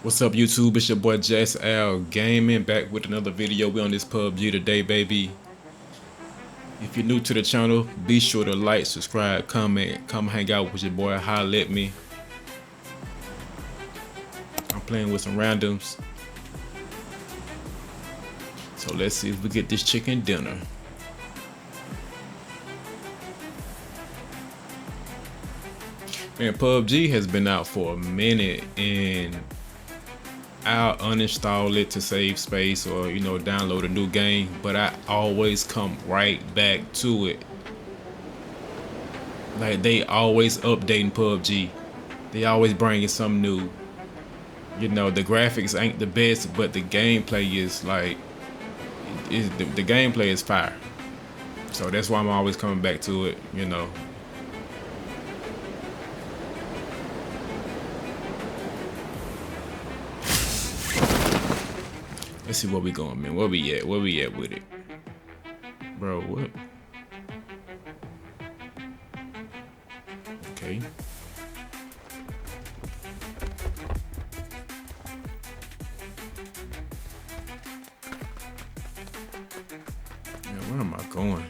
What's up, YouTube? It's your boy Jess Al Gaming, back with another video. We on this PUBG today, baby. If you're new to the channel, be sure to like, subscribe, comment, come hang out with your boy. Holla at me. I'm playing with some randoms, so let's see if we get this chicken dinner. Man, PUBG has been out for a minute, and I'll uninstall it to save space or download a new game, but I always come right back to it. Like, they always updating PUBG. They always bringing something new. The graphics ain't the best, but the gameplay is like the gameplay is fire. So that's why I'm always coming back to it. Let's see where we going, man. Where we at? Where we at with it? Bro, what? Okay. Man, where am I going?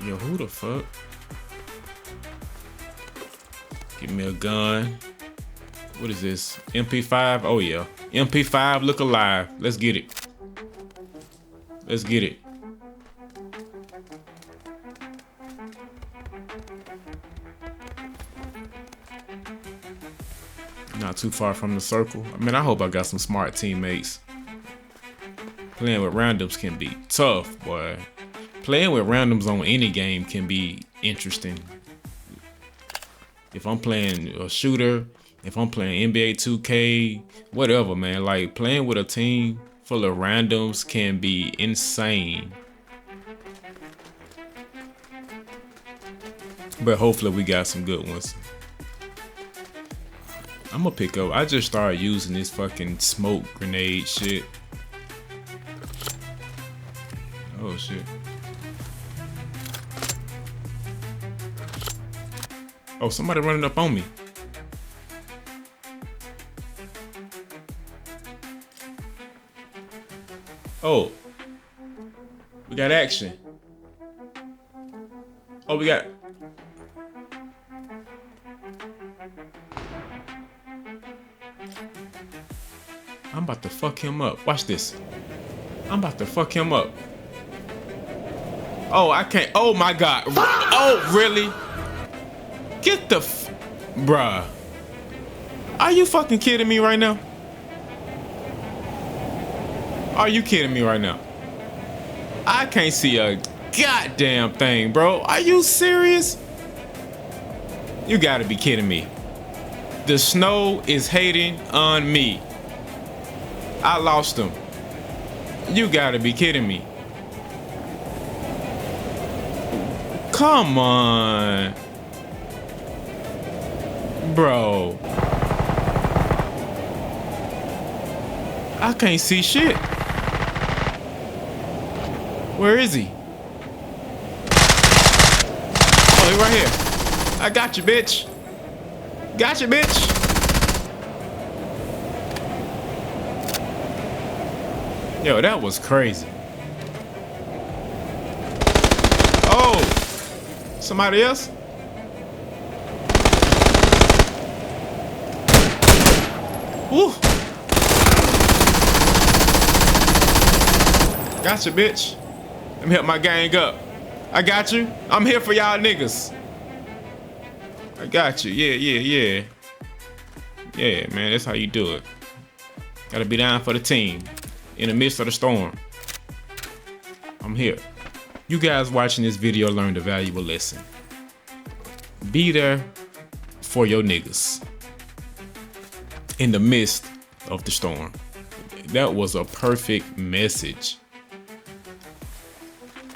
Yo, who the fuck? Give me a gun. What is this? MP5? Oh yeah. MP5, look alive. Let's get it. Let's get it. Not too far from the circle. I mean, I hope I got some smart teammates. Playing with randoms can be tough, boy. Playing with randoms on any game can be interesting. If I'm playing a shooter, if I'm playing NBA 2K, whatever, man, like playing with a team full of randoms can be insane. But hopefully we got some good ones. I'm gonna pick up. I just started using this fucking smoke grenade shit. Oh shit. Oh, somebody running up on me. Oh, we got action. Oh, we got. I'm about to fuck him up. Watch this. I'm about to fuck him up. Oh, I can't. Oh my God. Oh, really? Get the bruh. Are you fucking kidding me right now? Are you kidding me right now? I can't see a goddamn thing, bro. Are you serious? You gotta be kidding me. The snow is hating on me. I lost him. You gotta be kidding me. Come on. Bro. I can't see shit. Where is he? Oh, he right here. I got you, bitch. Got you, bitch. Yo, that was crazy. Oh, somebody else? Woo. Got you, bitch. Let me help my gang up. I got you. I'm here for y'all niggas. I got you. Yeah. Yeah, man, that's how you do it. Gotta be down for the team. In the midst of the storm. I'm here. You guys watching this video learned a valuable lesson. Be there for your niggas. In the midst of the storm. That was a perfect message.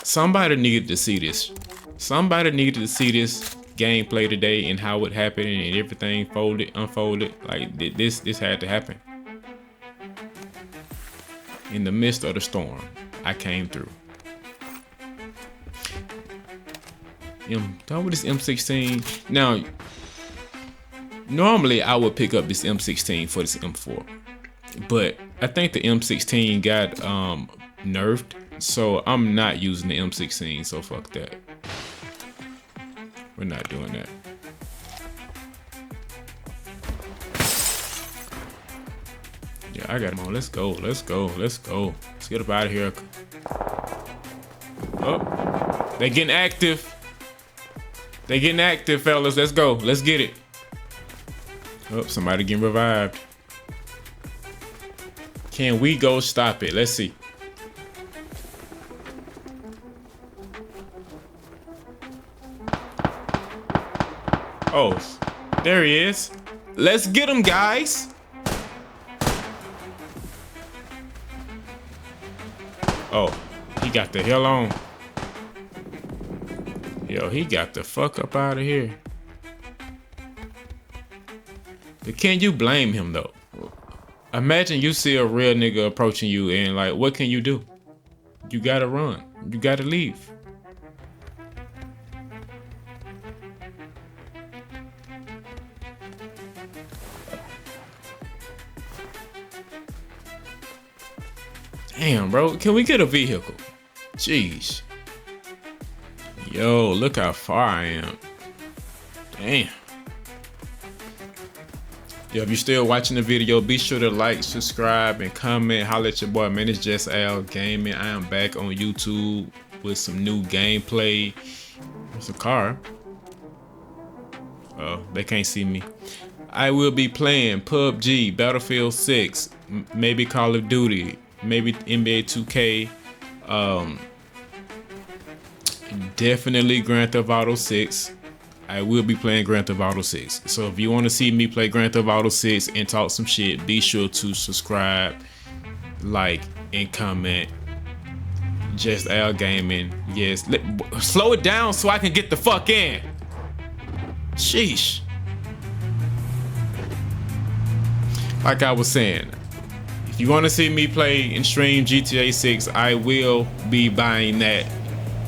Somebody needed to see this. Somebody needed to see this gameplay today and how it happened and everything unfolded. Like this had to happen. In the midst of the storm, I came through. Done with this M16. Now, Normally, I would pick up this M16 for this M4, but I think the M16 got nerfed, so I'm not using the M16. So fuck that. We're not doing that. Yeah, I got him on. Let's go. Let's go. Let's go. Let's get up out of here. Oh, they getting active. They getting active, fellas. Let's go. Let's get it. Oh, somebody getting revived. Can we go stop it? Let's see. Oh, there he is. Let's get him, guys. Oh, he got the hell on. Yo, he got the fuck up out of here. But can you blame him though? Imagine you see a real nigga approaching you and like, what can you do? You gotta run. You gotta leave. Damn, bro. Can we get a vehicle? Jeez. Yo, look how far I am. Damn. Yo, if you're still watching the video, be sure to like, subscribe, and comment. Holla at your boy, man. It's Just Al Gaming. I am back on YouTube with some new gameplay. It's a car. Oh, they can't see me. I will be playing PUBG, Battlefield 6, maybe Call of Duty, maybe NBA 2K, definitely Grand Theft Auto 6. I will be playing Grand Theft Auto 6. So if you want to see me play Grand Theft Auto 6 and talk some shit, be sure to subscribe, like, and comment. Just Al Gaming. Yes. Slow it down so I can get the fuck in. Sheesh. Like I was saying, if you want to see me play and stream GTA 6, I will be buying that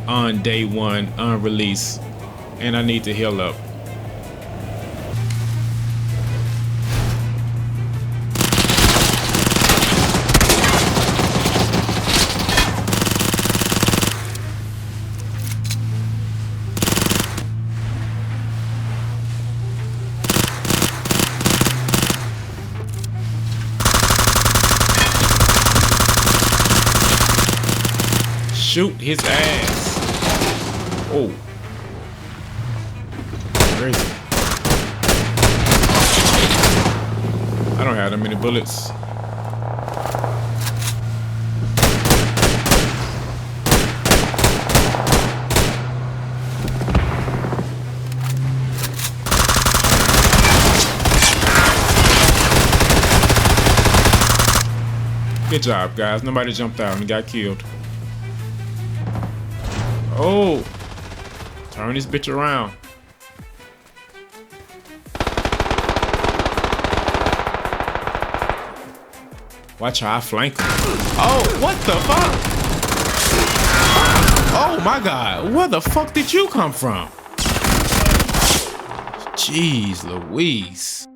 on day one, on release. And I need to heal up. Shoot his ass. Oh. Crazy. I don't have that many bullets. Good job, guys. Nobody jumped out and got killed. Oh, turn this bitch around. Watch how I flank him. Oh, what the fuck? Oh my God, where the fuck did you come from? Jeez Louise.